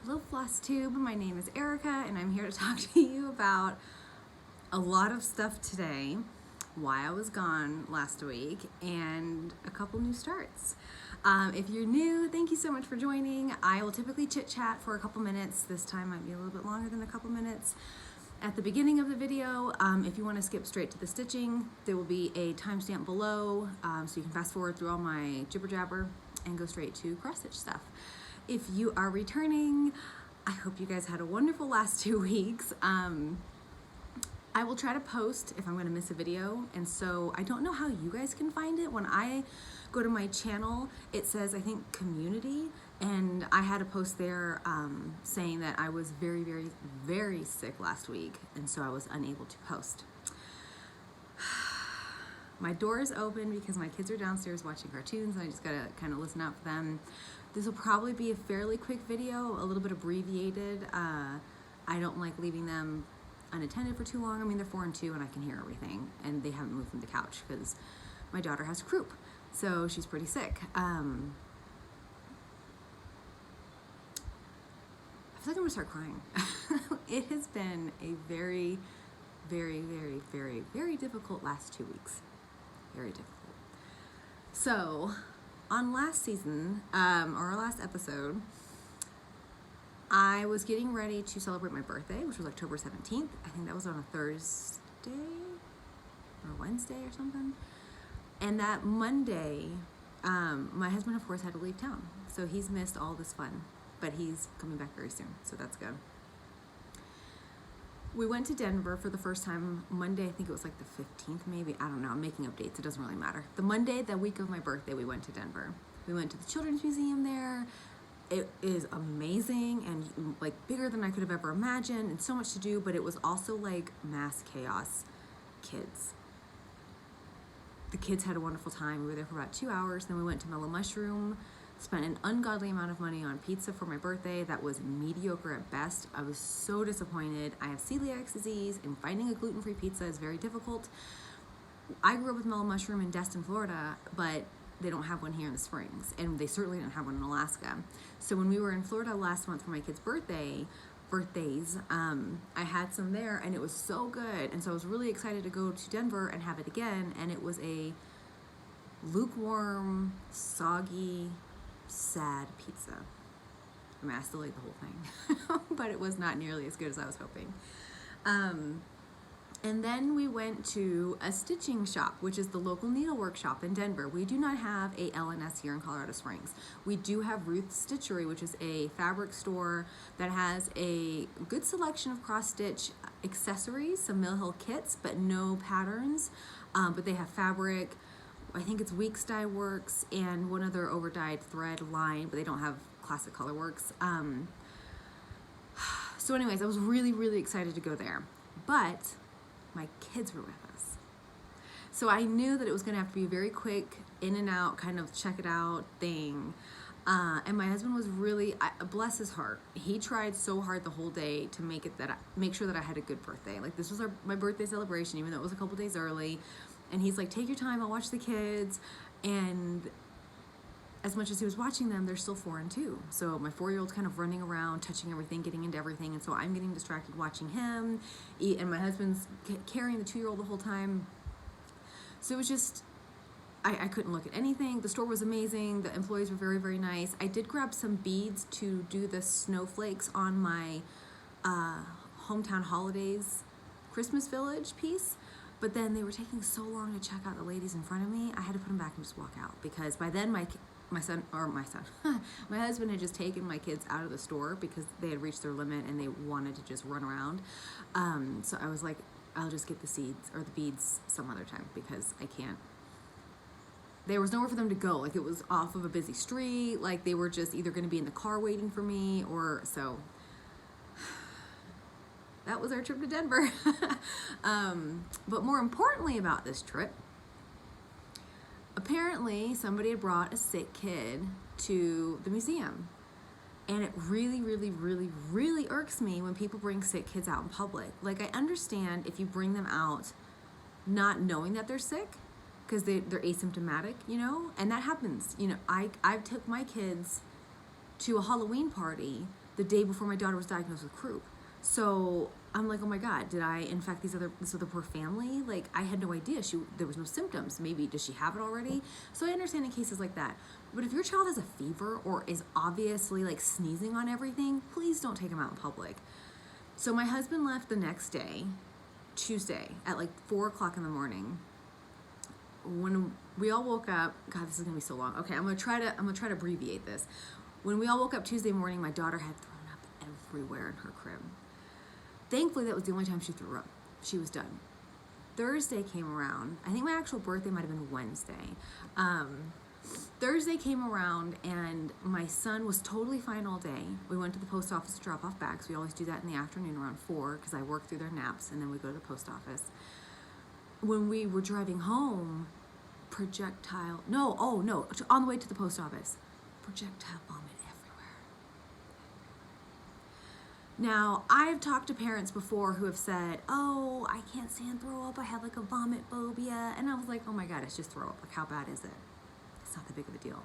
Hello Flosstube, my name is Erica and I'm here to talk to you about a lot of stuff today, why I was gone last week, and a couple new starts. If you're new, thank you so much for joining. I will typically chit chat for a couple minutes. This time might be a little bit longer than a couple minutes. At the beginning of the video, if you want to skip straight to the stitching, there will be a timestamp below, so you can fast forward through all my jibber jabber and go straight to cross stitch stuff. If you are returning, I hope you guys had a wonderful last 2 weeks. I will try to post if I'm going to miss a video, and so I don't know how you guys can find it. When I go to my channel, it says, I think, community, and I had a post there saying that I was very, very, very sick last week, and so I was unable to post. My door is open because my kids are downstairs watching cartoons, and I just gotta kind of listen out for them. This will probably be a fairly quick video, a little bit abbreviated. I don't like leaving them unattended for too long. I mean, they're 4 and 2 and I can hear everything, and they haven't moved from the couch because my daughter has croup, so she's pretty sick. I feel like I'm gonna start crying. It has been a very, very, very, very, very difficult last 2 weeks. Very difficult. So, on last season, or our last episode, I was getting ready to celebrate my birthday, which was October 17th. I think that was on a Thursday or Wednesday or something. And that Monday, my husband, of course, had to leave town. So he's missed all this fun, but he's coming back very soon, so that's good. We went to Denver for the first time Monday. I think it was like the 15th, maybe. I don't know. I'm making up dates. It doesn't really matter. The Monday, the week of my birthday, we went to Denver. We went to the Children's Museum there. It is amazing and like bigger than I could have ever imagined, and so much to do, but it was also like mass chaos. Kids. The kids had a wonderful time. We were there for about 2 hours. Then we went to Mellow Mushroom. Spent an ungodly amount of money on pizza for my birthday that was mediocre at best. I was so disappointed. I have celiac disease, and finding a gluten-free pizza is very difficult. I grew up with Mellow Mushroom in Destin, Florida, but they don't have one here in the Springs, and they certainly didn't have one in Alaska. So when we were in Florida last month for my kids' birthdays, I had some there, and it was so good. And so I was really excited to go to Denver and have it again, and it was a lukewarm, soggy, sad pizza. I mean, I still ate the whole thing, but it was not nearly as good as I was hoping. And then we went to a stitching shop, which is the local needlework shop in Denver. We do not have a LNS here in Colorado Springs. We do have Ruth's Stitchery, which is a fabric store that has a good selection of cross-stitch accessories, some Mill Hill kits, but no patterns. But they have fabric, I think it's Weeks Dye Works, and one other over-dyed thread line, but they don't have Classic Color Works. So anyways, I was really, really excited to go there. But my kids were with us. So I knew that it was gonna have to be a very quick, in and out, kind of check it out thing. And my husband was really, bless his heart, he tried so hard the whole day to make sure that I had a good birthday. Like, this was my birthday celebration, even though it was a couple days early. And he's like, take your time, I'll watch the kids. And as much as he was watching them, they're still 4 and 2. So my 4-year-old's kind of running around, touching everything, getting into everything. And so I'm getting distracted watching him. And my husband's carrying the 2-year-old the whole time. So it was just, I couldn't look at anything. The store was amazing. The employees were very, very nice. I did grab some beads to do the snowflakes on my Hometown Holidays Christmas Village piece. But then they were taking so long to check out the ladies in front of me, I had to put them back and just walk out, because by then my husband had just taken my kids out of the store because they had reached their limit and they wanted to just run around. So I was like, I'll just get the seeds or the beads some other time, because I can't. There was nowhere for them to go. Like, it was off of a busy street. Like, they were just either going to be in the car waiting for me, or so. That was our trip to Denver. But more importantly about this trip, apparently somebody had brought a sick kid to the museum. And it really, really, really, really irks me when people bring sick kids out in public. Like, I understand if you bring them out not knowing that they're sick, because they're asymptomatic, you know, and that happens. You know, I took my kids to a Halloween party the day before my daughter was diagnosed with croup. So I'm like, oh my God, did I infect this other poor family? Like, I had no idea. There was no symptoms. Maybe, does she have it already? So I understand in cases like that. But if your child has a fever or is obviously like sneezing on everything, please don't take them out in public. So my husband left the next day, Tuesday, at like 4 o'clock in the morning. When we all woke up, God, this is gonna be so long. Okay, I'm gonna try to abbreviate this. When we all woke up Tuesday morning, my daughter had thrown up everywhere in her crib. Thankfully, that was the only time she threw up. She was done. Thursday came around. I think my actual birthday might have been Wednesday. Thursday came around and my son was totally fine all day. We went to the post office to drop off bags. We always do that in the afternoon around 4 because I work through their naps and then we go to the post office. When we were driving home, on the way to the post office, projectile vomit everywhere. Now, I've talked to parents before who have said, oh, I can't stand throw up. I have like a vomit phobia. And I was like, oh my God, it's just throw up. Like, how bad is it? It's not that big of a deal.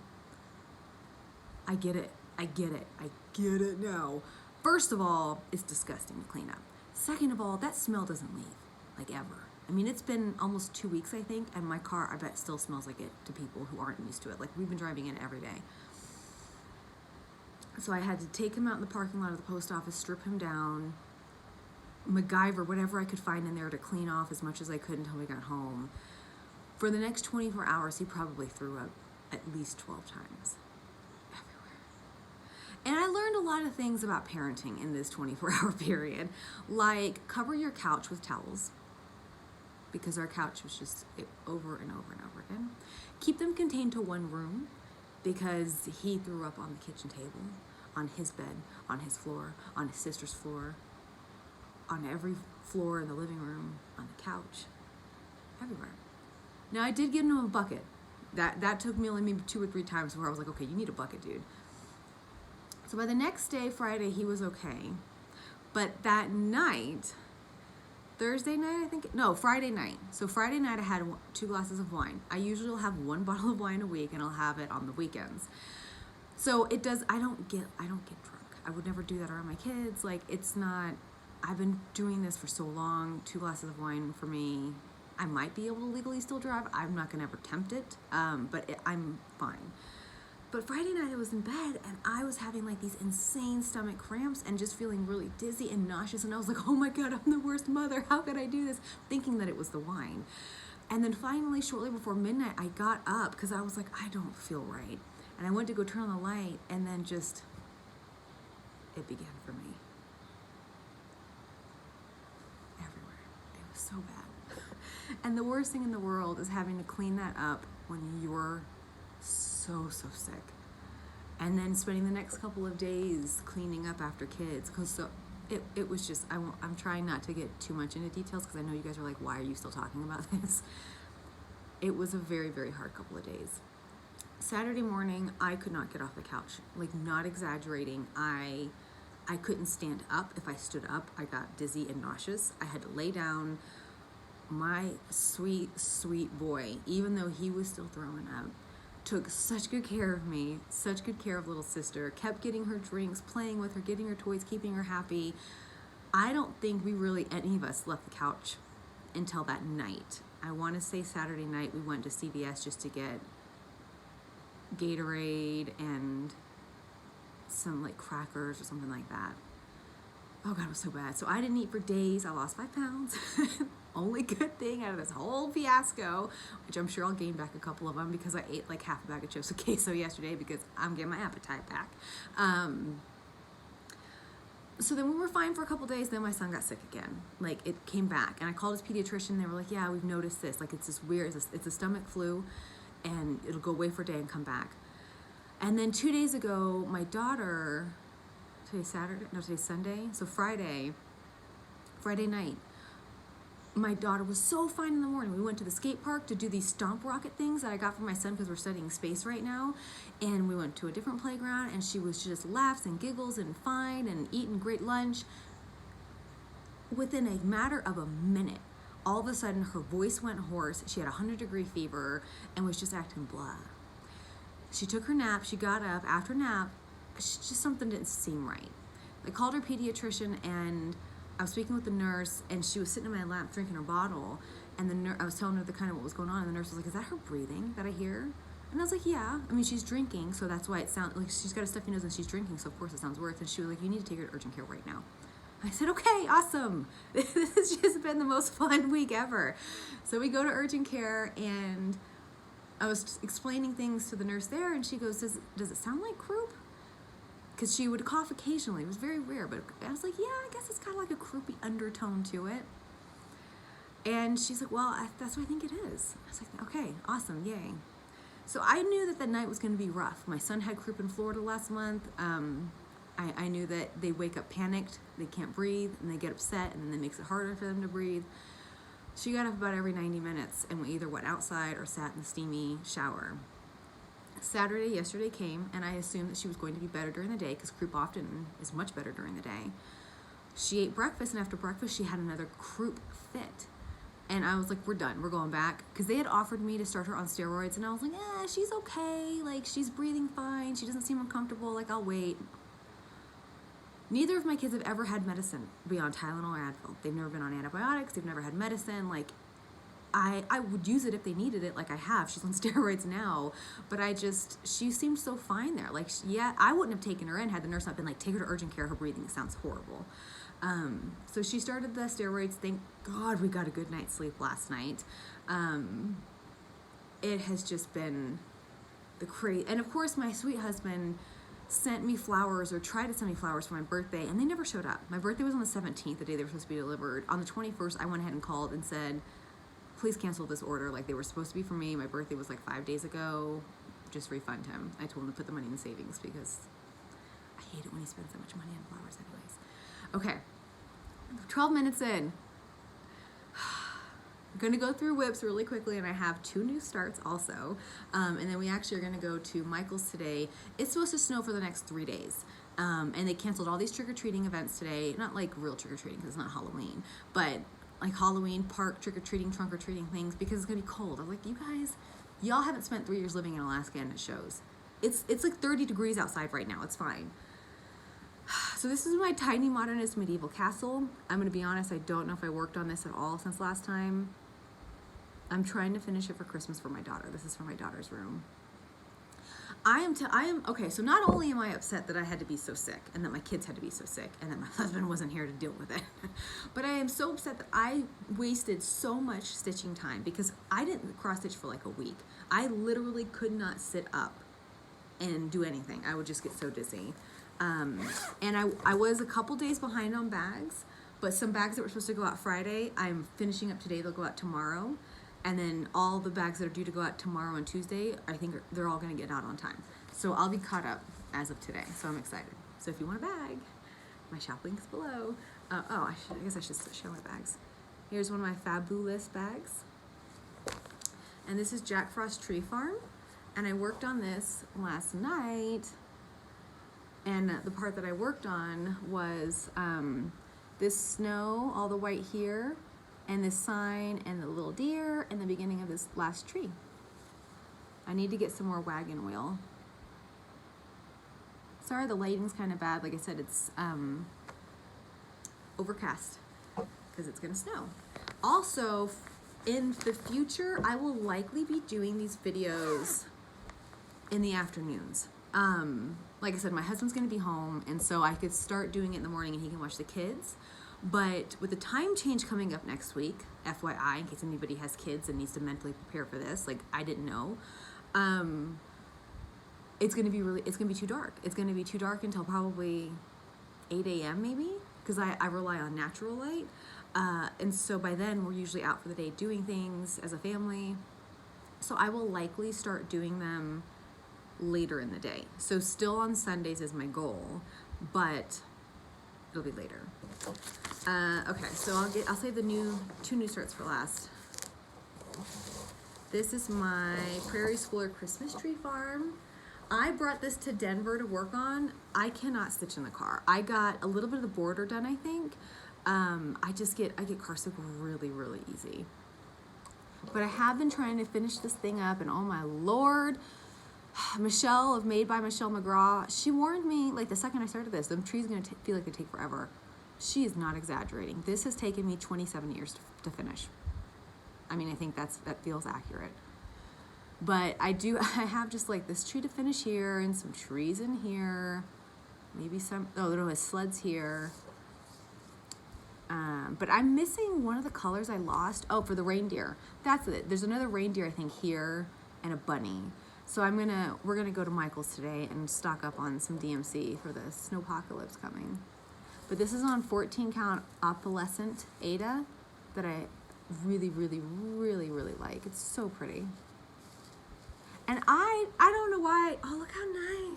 I get it now. First of all, it's disgusting to clean up. Second of all, that smell doesn't leave, like ever. I mean, it's been almost 2 weeks, I think, and my car, I bet, still smells like it to people who aren't used to it. Like, we've been driving in every day. So I had to take him out in the parking lot of the post office, strip him down, MacGyver whatever I could find in there to clean off as much as I could until we got home. For the next 24 hours, he probably threw up at least 12 times. Everywhere. And I learned a lot of things about parenting in this 24-hour period, like cover your couch with towels, because our couch was just over and over and over again. Keep them contained to one room, because he threw up on the kitchen table, on his bed, on his floor, on his sister's floor, on every floor in the living room, on the couch, everywhere. Now, I did give him a bucket. That took me only maybe 2 or 3 times where I was like, okay, you need a bucket, dude. So by the next day, Friday, he was okay. But that night, Friday night. So Friday night, I had 2 glasses of wine. I usually will have 1 bottle of wine a week, and I'll have it on the weekends. So I don't get drunk. I would never do that around my kids. Like, it's not, I've been doing this for so long. 2 glasses of wine for me, I might be able to legally still drive. I'm not gonna ever tempt it, but I'm fine. But Friday night I was in bed and I was having like these insane stomach cramps and just feeling really dizzy and nauseous. And I was like, oh my God, I'm the worst mother. How could I do this? Thinking that it was the wine. And then finally, shortly before midnight, I got up because I was like, I don't feel right. And I went to go turn on the light and then it began for me. Everywhere. It was so bad. And the worst thing in the world is having to clean that up when you're so sick. And then spending the next couple of days cleaning up after kids. It was just, I'm trying not to get too much into details because I know you guys are like, why are you still talking about this? It was a very, very hard couple of days. Saturday morning, I could not get off the couch. Like, not exaggerating. I couldn't stand up. If I stood up, I got dizzy and nauseous. I had to lay down. My sweet, sweet boy, even though he was still throwing up, took such good care of me, such good care of little sister, kept getting her drinks, playing with her, getting her toys, keeping her happy. I don't think any of us left the couch until that night. I want to say Saturday night we went to CVS just to get Gatorade and some like crackers or something like that. Oh God, it was so bad. So I didn't eat for days. I lost 5 pounds. Only good thing out of this whole fiasco, which I'm sure I'll gain back a couple of them because I ate like half a bag of chips and queso yesterday because I'm getting my appetite back. So then we were fine for a couple days. Then my son got sick again. Like, it came back, and I called his pediatrician. They were like, "Yeah, we've noticed this. Like, it's this weird. It's a stomach flu, and it'll go away for a day and come back." And then 2 days ago, my daughter. Today's Sunday. So Friday night, my daughter was so fine in the morning. We went to the skate park to do these stomp rocket things that I got for my son because we're studying space right now. And we went to a different playground and she just laughs and giggles and fine and eating great lunch. Within a matter of a minute, all of a sudden her voice went hoarse. She had 100-degree fever and was just acting blah. She took her nap. She got up after nap. Just something didn't seem right. I called her pediatrician, and I was speaking with the nurse, and she was sitting in my lap drinking her bottle, and I was telling her the kind of what was going on, and the nurse was like, "Is that her breathing that I hear?" And I was like, "Yeah, I mean, she's drinking, so that's why it sounds like she's got a stuffy nose and she's drinking, so of course it sounds worse." And she was like, "You need to take her to urgent care right now." I said, "Okay, awesome." This has just been the most fun week ever. So we go to urgent care, and I was explaining things to the nurse there, and she goes, does it sound like croup? Because she would cough occasionally. It was very rare, but I was like, "Yeah, I guess it's kind of like a croupy undertone to it." And she's like, "Well, that's what I think it is." I was like, "Okay, awesome, yay." So I knew that the night was going to be rough. My son had croup in Florida last month. I knew that they wake up panicked, they can't breathe, and they get upset, and then it makes it harder for them to breathe. She got up about every 90 minutes, and we either went outside or sat in the steamy shower. Yesterday came, and I assumed that she was going to be better during the day, because croup often is much better during the day. She ate breakfast, and after breakfast she had another croup fit. And I was like, "We're done, we're going back." Because they had offered me to start her on steroids, and I was like, "She's okay, like she's breathing fine, she doesn't seem uncomfortable, like I'll wait." Neither of my kids have ever had medicine beyond Tylenol or Advil. They've never been on antibiotics, they've never had medicine. Like, I would use it if they needed it, like I have. She's on steroids now, but she seemed so fine there. Like, yeah, I wouldn't have taken her in had the nurse not been like, "Take her to urgent care, her breathing sounds horrible." So she started the steroids. Thank God we got a good night's sleep last night. It has just been the crazy. And of course, my sweet husband sent me flowers, or tried to send me flowers for my birthday, and they never showed up. My birthday was on the 17th, the day they were supposed to be delivered. On the 21st, I went ahead and called and said, "Please cancel this order. Like, they were supposed to be for me. My birthday was like 5 days ago. Just refund him." I told him to put the money in savings, because I hate it when he spends that much money on flowers anyways. Okay, 12 minutes in. I'm going to go through whips really quickly, and I have 2 new starts also. And then we actually are going to go to Michael's today. It's supposed to snow for the next 3 days. And they canceled all these trick-or-treating events today. Not like real trick-or-treating, because it's not Halloween, but like Halloween, park, trick-or-treating, trunk-or-treating things, because it's going to be cold. I was like, "You guys, y'all haven't spent 3 years living in Alaska, and it shows." It's like 30 degrees outside right now. It's fine. So this is my tiny modernist medieval castle. I'm going to be honest, I don't know if I worked on this at all since last time. I'm trying to finish it for Christmas for my daughter. This is for my daughter's room. Okay, so not only am I upset that I had to be so sick, and that my kids had to be so sick, and that my husband wasn't here to deal with it, but I am so upset that I wasted so much stitching time, because I didn't cross stitch for like a week. I literally could not sit up and do anything. I would just get so dizzy. And I was a couple days behind on bags, but some bags that were supposed to go out Friday, I'm finishing up today. They'll go out tomorrow. And then all the bags that are due to go out tomorrow and Tuesday, I think they're all going to get out on time. So I'll be caught up as of today. So I'm excited. So if you want a bag, my shop link's below. I guess I should show my bags. Here's one of my fabulous bags. And this is Jack Frost Tree Farm. And I worked on this last night. And the part that I worked on was this snow, all the white here, and this sign, and the little deer, and the beginning of this last tree. I need to get some more wagon wheel. Sorry, the lighting's kind of bad. Like I said, it's overcast because it's gonna snow. Also, in the future, I will likely be doing these videos in the afternoons. Like I said, my husband's gonna be home, and so I could start doing it in the morning and he can watch the kids. But with the time change coming up next week, FYI, in case anybody has kids and needs to mentally prepare for this, like I didn't know, it's gonna be too dark. It's gonna be too dark until probably 8 a.m. maybe, because I rely on natural light. And so by then we're usually out for the day doing things as a family. So I will likely start doing them later in the day. So still on Sundays is my goal, but it'll be later. Okay, so I'll save the 2 new starts for last. This is my Prairie Schooler Christmas Tree Farm. I brought this to Denver to work on. I cannot stitch in the car. I got a little bit of the border done, I think. I get car sick really, really easy. But I have been trying to finish this thing up, and oh my Lord, Michelle of Made by Michelle McGraw, she warned me, like, the second I started this, the tree's gonna feel like they take forever. She is not exaggerating. This has taken me 27 years to finish. I mean, I think that feels accurate. But I have just like this tree to finish here and some trees in here. Maybe some, oh, there was sleds here. But I'm missing one of the colors I lost. Oh, for the reindeer. That's it. There's another reindeer, I think, here and a bunny. So we're gonna go to Michael's today and stock up on some DMC for the snowpocalypse coming. But this is on 14 count opalescent Ada that I really, really, really, really like. It's so pretty. And I don't know why, oh, look how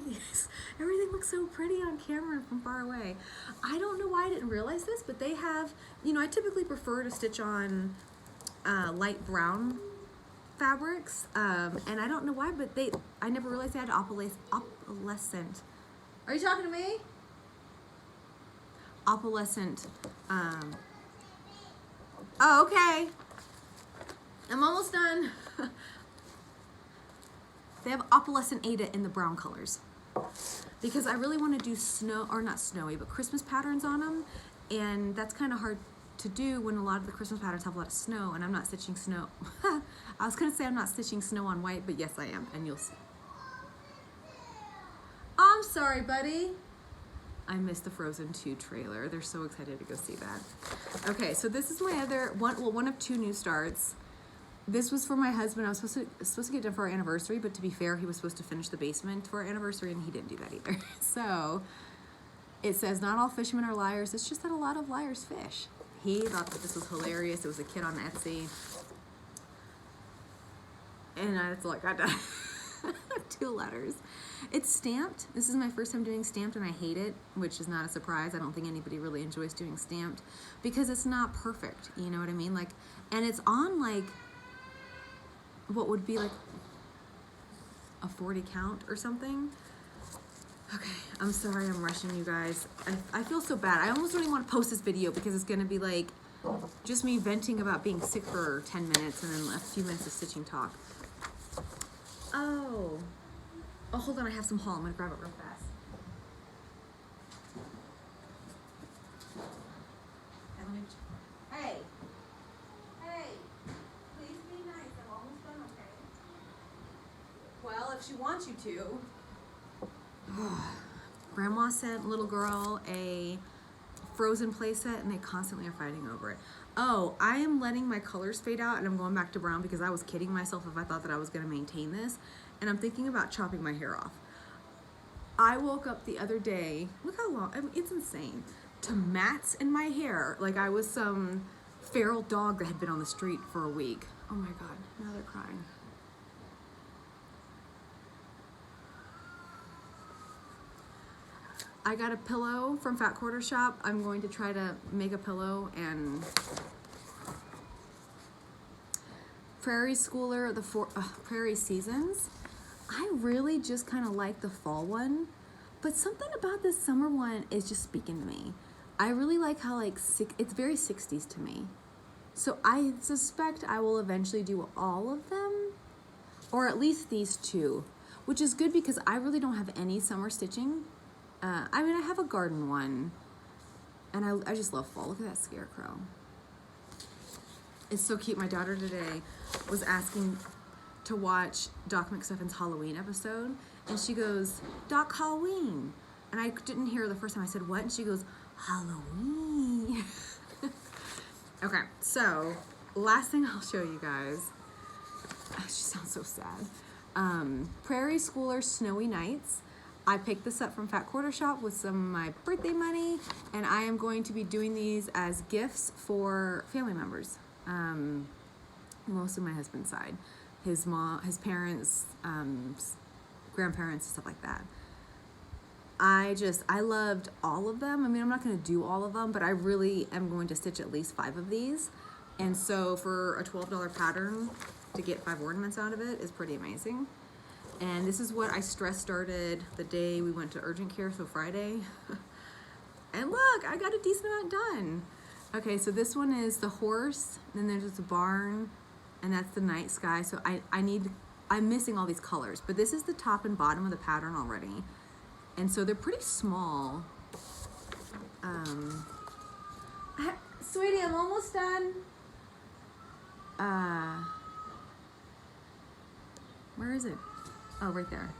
nice. Everything looks so pretty on camera from far away. I don't know why I didn't realize this, but they have, you know, I typically prefer to stitch on light brown fabrics. And I don't know why, but I never realized they had opalescent. Are you talking to me? Opalescent, oh, okay. I'm almost done. They have opalescent Ada in the brown colors because I really want to do snow, or not snowy, but Christmas patterns on them. And that's kind of hard to do when a lot of the Christmas patterns have a lot of snow and I'm not stitching snow. I was going to say I'm not stitching snow on white, but yes, I am. And you'll see. I'm sorry, buddy. I missed the Frozen 2 trailer. They're so excited to go see that. Okay, so this is my other one of two new starts. This was for my husband. I was supposed to get done for our anniversary, but to be fair, he was supposed to finish the basement for our anniversary, and he didn't do that either. So it says, not all fishermen are liars. It's just that a lot of liars fish. He thought that this was hilarious. It was a kid on Etsy. And that's all I got done. 2 letters. It's stamped. This is my first time doing stamped, and I hate it, which is not a surprise. I don't think anybody really enjoys doing stamped because it's not perfect. You know what I mean? Like, and it's on like what would be like a 40 count or something. Okay, I'm sorry I'm rushing you guys. I feel so bad. I almost don't even want to post this video because it's going to be like just me venting about being sick for 10 minutes and then a few minutes of stitching talk. Oh, hold on, I have some haul. I'm gonna grab it real fast. Hey, please be nice. I'm almost done, okay? Well, if she wants you to. Grandma sent little girl a Frozen playset, and they constantly are fighting over it. Oh, I am letting my colors fade out, and I'm going back to brown because I was kidding myself if I thought that I was going to maintain this. And I'm thinking about chopping my hair off. I woke up the other day, look how long, I mean, it's insane, to mats in my hair like I was some feral dog that had been on the street for a week. Oh my God, now they're crying. I got a pillow from Fat Quarter Shop. I'm going to try to make a pillow, and Prairie Schooler, the Prairie Seasons. I really just kind of like the fall one, but something about this summer one is just speaking to me. I really like how it's very 60s to me. So I suspect I will eventually do all of them, or at least these 2, which is good because I really don't have any summer stitching. I mean, I have a garden one, and I just love fall. Look at that scarecrow. It's so cute. My daughter today was asking to watch Doc McStuffins' Halloween episode, and she goes, Doc, Halloween. And I didn't hear her the first time. I said, what? And she goes, Halloween. Okay, so last thing I'll show you guys. She sounds so sad. Prairie Schooler Snowy Nights. I picked this up from Fat Quarter Shop with some of my birthday money, and I am going to be doing these as gifts for family members. Mostly my husband's side. His mom, his parents, grandparents, stuff like that. I loved all of them. I mean, I'm not going to do all of them, but I really am going to stitch at least 5 of these. And so for a $12 pattern, to get 5 ornaments out of it is pretty amazing. And this is what I stress started the day we went to urgent care, so Friday. And look, I got a decent amount done. Okay, so this one is the horse, then there's just a barn, and that's the night sky. So I need I'm missing all these colors, but this is the top and bottom of the pattern already. And so they're pretty small. Sweetie, I'm almost done. Where is it? Oh, right there.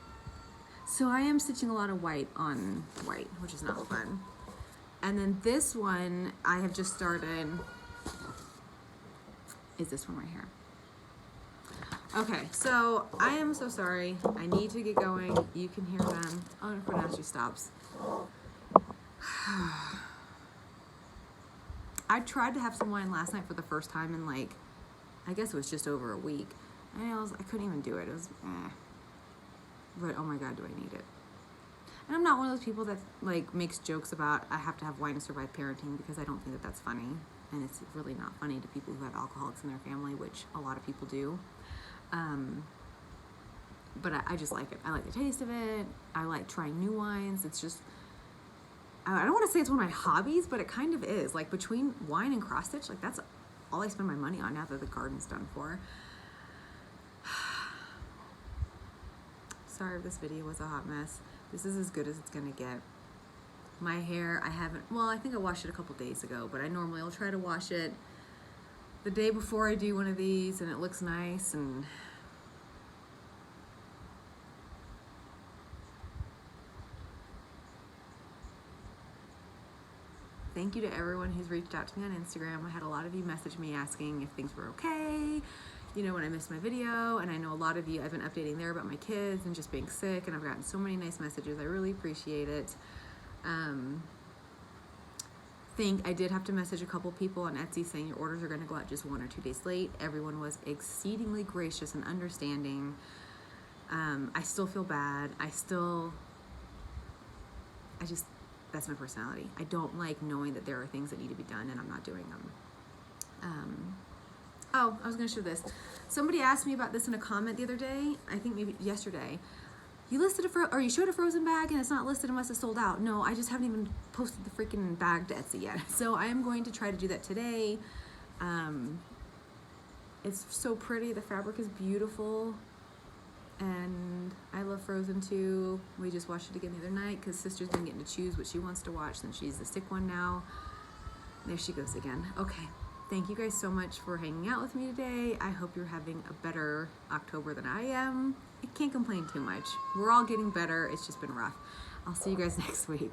So I am stitching a lot of white on white, which is not fun. And then this one I have just started, is this one right here. Okay, so I am so sorry. I need to get going. You can hear them. Oh, and now she stops. I tried to have some wine last night for the first time in like, I guess it was just over a week. And I couldn't even do it. It was, But oh my God, do I need it. And I'm not one of those people that like makes jokes about I have to have wine to survive parenting, because I don't think that that's funny. And it's really not funny to people who have alcoholics in their family, which a lot of people do. But I just like it. I like the taste of it. I like trying new wines. It's just, I don't want to say it's one of my hobbies, but it kind of is. Like between wine and cross stitch, like that's all I spend my money on now that the garden's done for. Sorry if this video was a hot mess. This is as good as it's gonna get. My hair, I think I washed it a couple days ago, but I normally will try to wash it the day before I do one of these, and it looks nice. And thank you to everyone who's reached out to me on Instagram. I had a lot of you message me asking if things were okay, you know, when I missed my video. And I know a lot of you, I've been updating there about my kids and just being sick, and I've gotten so many nice messages. I really appreciate it. I did have to message a couple people on Etsy saying your orders are going to go out just 1 or 2 days late. Everyone was exceedingly gracious and understanding. I still feel bad. That's my personality. I don't like knowing that there are things that need to be done and I'm not doing them. Oh, I was going to show this. Somebody asked me about this in a comment the other day. I think maybe yesterday. You showed a frozen bag and it's not listed unless it's sold out. No, I just haven't even posted the freaking bag to Etsy yet. So I am going to try to do that today. It's so pretty. The fabric is beautiful. And I love Frozen too. We just watched it again the other night because Sister's been getting to choose what she wants to watch since she's the sick one now. There she goes again. Okay. Thank you guys so much for hanging out with me today. I hope you're having a better October than I am. I can't complain too much. We're all getting better. It's just been rough. I'll see you guys next week.